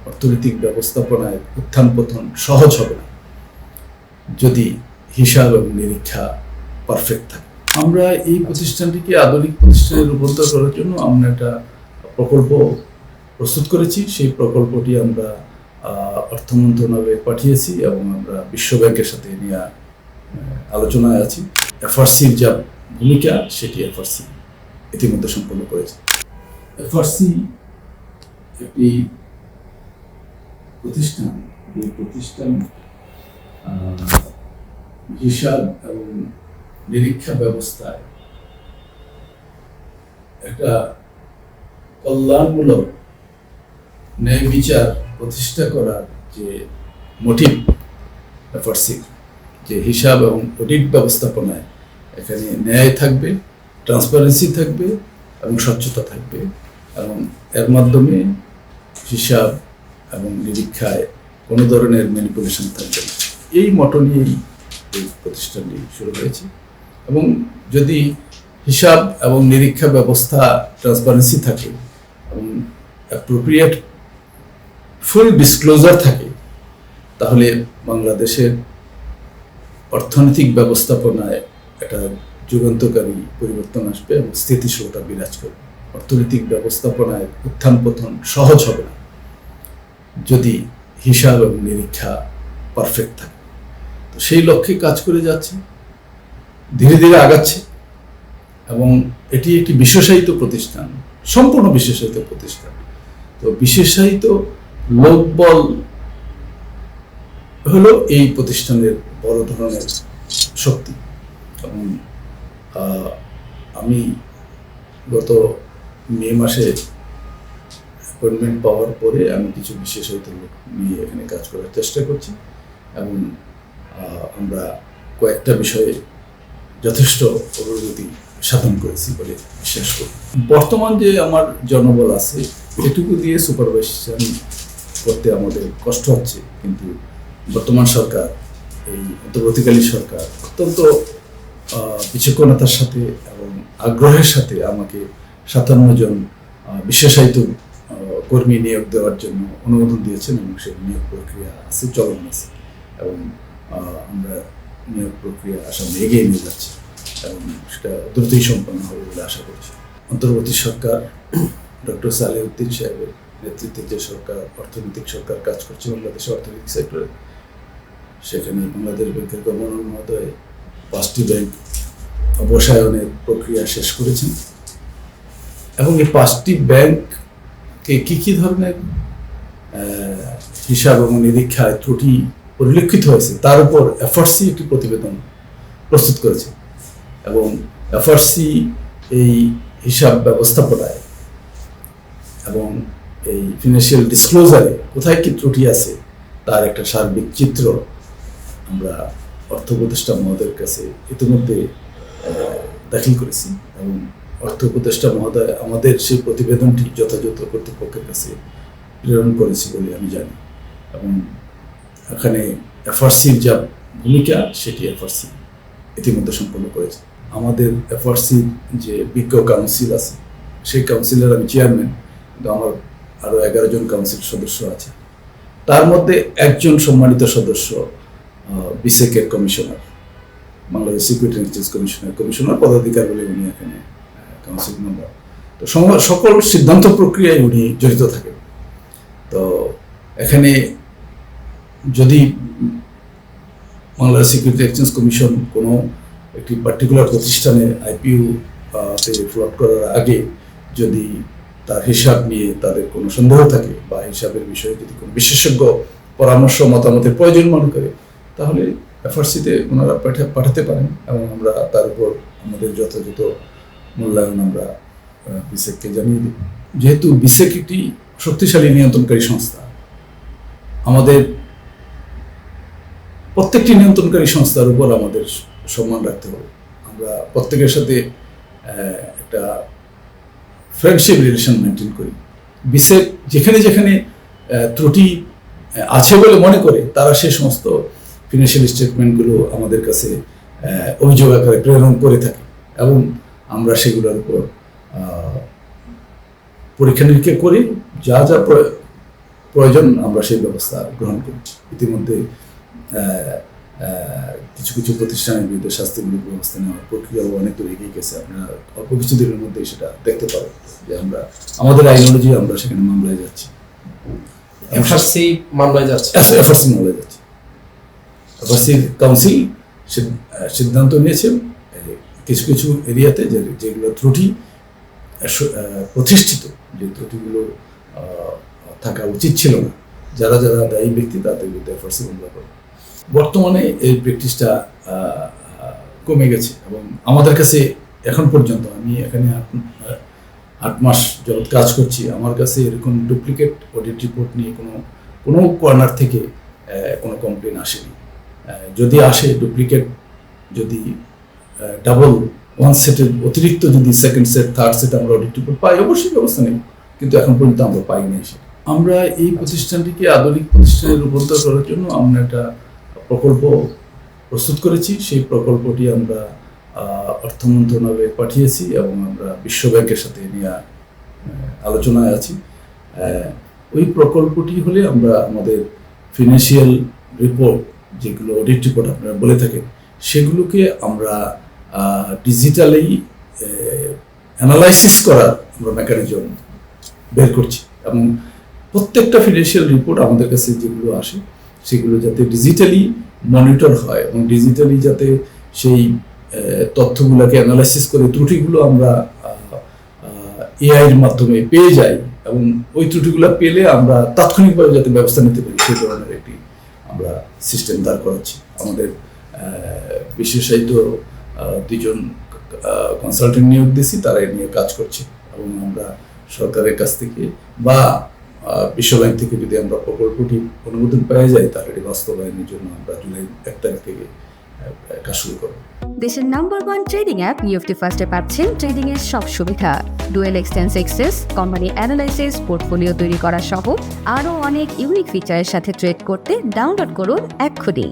অর্থনৈতিক ব্যবস্থাপনায় উত্থান পতন সহজ হবে না যদি হিসাব এবং নিরীক্ষা পারফেক্ট থাকে। আমরা এই প্রতিষ্ঠানটিকে আধুনিক প্রতিষ্ঠানে রূপান্তর করার জন্য আমরা একটা প্রকল্প প্রস্তুত করেছি। সেই প্রকল্পটি আমরা অর্থ মন্ত্রণালয়ে পাঠিয়েছি এবং আমরা বিশ্ব ব্যাংকের সাথে নিয়ে আলোচনায় আছি। এফআরসির যা ভূমিকা সেটি এফআরসি ইতিমধ্যে সম্পন্ন করেছে। এফআরসি একটি প্রতিষ্ঠান, এই প্রতিষ্ঠান হিসাব এবং নিরীক্ষা ব্যবস্থায় একটা কল্যাণমূলক ন্যায় বিচার প্রতিষ্ঠা করার যে মোটিভ এফআরসি, যে হিসাব এবং অডিট ব্যবস্থাপনায় এখানে ন্যায় থাকবে, ট্রান্সপারেন্সি থাকবে এবং স্বচ্ছতা থাকবে এবং এর মাধ্যমে হিসাব এবং নিরীক্ষায় কোনো ধরনের ম্যানিপুলেশন থাকবে না। এই মটো নিয়েই এই প্রতিষ্ঠানটি শুরু হয়েছে এবং যদি হিসাব এবং নিরীক্ষা ব্যবস্থা ট্রান্সপারেন্সি থাকে এবং অ্যাপ্রোপ্রিয়েট ফুল ডিসক্লোজার থাকে, তাহলে বাংলাদেশের অর্থনৈতিক ব্যবস্থাপনায় একটা যুগান্তকারী পরিবর্তন আসবে এবং স্থিতিশীলতা বিরাজ করবে। অর্থনৈতিক ব্যবস্থাপনায় উত্থান পতন সহজ হবে না যদি হিসাব এবং নিরীক্ষা পারফেক্ট থাকে। তো সেই লক্ষ্যে কাজ করে যাচ্ছে, ধীরে ধীরে আগাচ্ছে এবং এটি একটি বিশেষায়িত প্রতিষ্ঠান, সম্পূর্ণ বিশেষায়িত প্রতিষ্ঠান। তো বিশেষায়িত লোকবল হলো এই প্রতিষ্ঠানের বড় ধরনের শক্তি। এবং আমি গত মে মাসে অ্যাপয়েন্টমেন্ট পাওয়ার পরে আমি কিছু বিশেষায়িত লোক নিয়ে এখানে কাজ করার চেষ্টা করছি এবং আমরা কয়েকটা বিষয়ে যথেষ্ট অগ্রগতি সাধন করেছি বলে বিশ্বাস করি। বর্তমান যে আমার জনবল আছে এটুকু দিয়ে সুপারভাইজেশন করতে আমাদের কষ্ট হচ্ছে, কিন্তু বর্তমান সরকার, এই অন্তর্বর্তীকালীন সরকার অত্যন্ত বিচক্ষণতার সাথে এবং আগ্রহের সাথে আমাকে 57 জন বিশেষায়িত কর্মী নিয়োগ দেওয়ার জন্য অনুমোদন দিয়েছেন এবং সেই নিয়োগ প্রক্রিয়া আছে, চলমান আছে এবং আমরা নিয়োগ প্রক্রিয়া সামনে এগিয়ে নিয়ে যাচ্ছি এবং সেটা দ্রুতই সম্পন্ন হবে বলে আশা করছি। অন্তর্বর্তী সরকার ডক্টর সালেউদ্দিন সাহেবের নেতৃত্বে যে সরকার, অর্থনৈতিক সরকার কাজ করছে বাংলাদেশের অর্থনৈতিক সেক্টরে, সেখানে বাংলাদেশ ব্যাংকের গভর্নর মহোদয় 5টি ব্যাংক অবসায়নের প্রক্রিয়া শেষ করেছেন এবং এই 5টি ব্যাংকে কী ধরনের হিসাব এবং নিরীক্ষায় ত্রুটি পরিলক্ষিত হয়েছে তার উপর এফআরসি একটি প্রতিবেদন প্রস্তুত করেছে এবং এফআরসি এই হিসাব ব্যবস্থাপনায় এবং এই ফিনান্সিয়াল ডিসক্লোজারে কোথায় কি ত্রুটি আছে তার একটা সার্বিক চিত্র আমরা অর্থ উপদেষ্টা মহোদয়ের কাছে ইতিমধ্যে দাখিল করেছি এবং অর্থ উপদেষ্টা মহোদয় আমাদের সেই প্রতিবেদনটি যথাযথ কর্তৃপক্ষের কাছে প্রেরণ করেছি বলে আমি জানি এবং এখানে এফআরসির যা ভূমিকা সেটি এফআরসি ইতিমধ্যে সম্পন্ন করেছে। আমাদের এফআরসির যে বিজ্ঞ কাউন্সিল আছে সেই কাউন্সিলের আমি চেয়ারম্যান, কিন্তু আমার আরও 11 জন কাউন্সিল সদস্য আছে। তার মধ্যে একজন সম্মানিত সদস্য বিসেকের commissioner, Bangladesh security exchange commissioner পদাধিকার বলে উনি এখানে কাউন্সিল মেম্বার। তো সকল সিদ্ধান্ত প্রক্রিয়ায় উনি জড়িত থাকেন। তো এখানে যদি বাংলাদেশ সিকিউরিটি এক্সচেঞ্জ কমিশন কোনো একটি পার্টিকুলার প্রতিষ্ঠানে আইপিও তে ফ্লট করার আগে যদি তার হিসাব নিয়ে তাদের কোনো সন্দেহ থাকে বা হিসাবের বিষয়ে যদি কোনো বিশেষজ্ঞ পরামর্শ মতামতের প্রয়োজন মনে করে, তাহলে এফআরসিতে ওনারা পাঠাতে পারেন এবং আমরা তার উপর আমাদের যথাযথ মূল্যায়ন আমরা বিসেককে জানিয়ে দিই। যেহেতু বিসেক একটি শক্তিশালী নিয়ন্ত্রণকারী সংস্থা, আমাদের প্রত্যেকটি নিয়ন্ত্রণকারী সংস্থার উপর আমাদের সম্মান রাখতে হবে। আমরা প্রত্যেকের সাথে একটা ফ্রেন্ডশিপ রিলেশন মেনটেন করি। বিসেক যেখানে যেখানে ত্রুটি আছে বলে মনে করে তারা সেই সমস্ত ফিনান্সিয়াল স্টেটমেন্টগুলো আমাদের কাছে অভিযোগ আকারে প্রেরণ করে থাকে এবং আমরা সেগুলোর উপর পরীক্ষা নিরীক্ষা করি, যা যা প্রয়োজন আমরা সেই ব্যবস্থা গ্রহণ করছি। ইতিমধ্যে কিছু কিছু প্রতিষ্ঠানের বিরুদ্ধে শাস্তিমূলক ব্যবস্থা নেওয়ার প্রক্রিয়াও অনেক দূর এগিয়ে গেছে। আপনারা অল্প কিছু দিনের মধ্যে সেটা দেখতে পাবেন যে আমরা আমাদের আইনোলজি আমরা সেখানে মামলায় যাচ্ছি। এফআরসি মামলায় যাচ্ছে। এফআরসি মামলায় যাচ্ছে। এফআরসি কাউন্সিল সিদ্ধান্ত নিয়েছে কিছু কিছু এরিয়াতে যেগুলো ত্রুটি প্রতিষ্ঠিত, যে ত্রুটিগুলো থাকা উচিত ছিল না, যারা যারা দায়ী ব্যক্তি তাদের বিরুদ্ধে এফআরসি মামলা করে। বর্তমানে এই প্র্যাকটিসটা কমে গেছে এবং আমাদের কাছে এখন পর্যন্ত, আমি এখানে 8 মাস যাবৎ কাজ করছি, আমার কাছে এরকম ডুপ্লিকেট অডিট রিপোর্ট নিয়ে কোনো কর্নার থেকে কোনো কমপ্লেন আসেনি। যদি আসে ডুপ্লিকেট, যদি ডাবল ওয়ান সেটের অতিরিক্ত যদি সেকেন্ড সেট থার্ড সেট আমরা অডিট রিপোর্ট পাই, অবশ্যই ব্যবস্থা নেব, কিন্তু এখন পর্যন্ত আমরা পাই নাই সেটা। আমরা এই প্রতিষ্ঠানটিকে আধুনিক প্রতিষ্ঠানে রূপান্তর করার জন্য আমরা একটা প্রকল্প প্রস্তুত করেছি। সেই প্রকল্পটি আমরা অর্থ মন্ত্রণালয়ে পাঠিয়েছি এবং আমরা বিশ্ব ব্যাংকের সাথে নিয়ে আলোচনায় আছি। ওই প্রকল্পটি হলে আমরা আমাদের ফিনান্সিয়াল রিপোর্ট, যেগুলো অডিট রিপোর্ট আপনারা বলে থাকেন, সেগুলোকে আমরা ডিজিটালি অ্যানালাইসিস করার আমরা মেকানিজম বের করছি এবং প্রত্যেকটা ফিনান্সিয়াল রিপোর্ট আমাদের কাছে যেগুলো আসে সেগুলো যাতে ডিজিটালি মনিটর হয় এবং ডিজিটালি যাতে সেই তথ্যগুলোকে অ্যানালাইসিস করে ত্রুটিগুলো আমরা এআইয়ের মাধ্যমে পেয়ে যাই এবং ওই ত্রুটিগুলো পেলে আমরা তাৎক্ষণিকভাবে যাতে ব্যবস্থা নিতে পারি সেই ধরনের একটি আমরা সিস্টেম দাঁড় করাচ্ছি। আমাদের বিশেষায়িত 2 জন কনসালটেন্ট নিয়োগ দিয়েছি, তারা নিয়ে কাজ করছে এবং আমরা সরকারের কাছ থেকে বা বিশ্ব ব্যাংক থেকে যদি আমরা প্রকল্পটি অনুমোদন পেয়ে যাই, তাহলে এটি বাস্তবায়নের জন্য আমরা জুলাই 1 তারিখ থেকে কাজ শুরু করব। দেশের নাম্বার 1 ট্রেডিং অ্যাপ নিফটি ফার্স্টে পাচ্ছেন ট্রেডিং এর সব সুবিধা, dual এক্সটেন্স access, company analysis, portfolio তৈরি করা সহ আরও অনেক ইউনিক ফিচারের সাথে ট্রেড করতে ডাউনলোড করুন এক্ষুনি।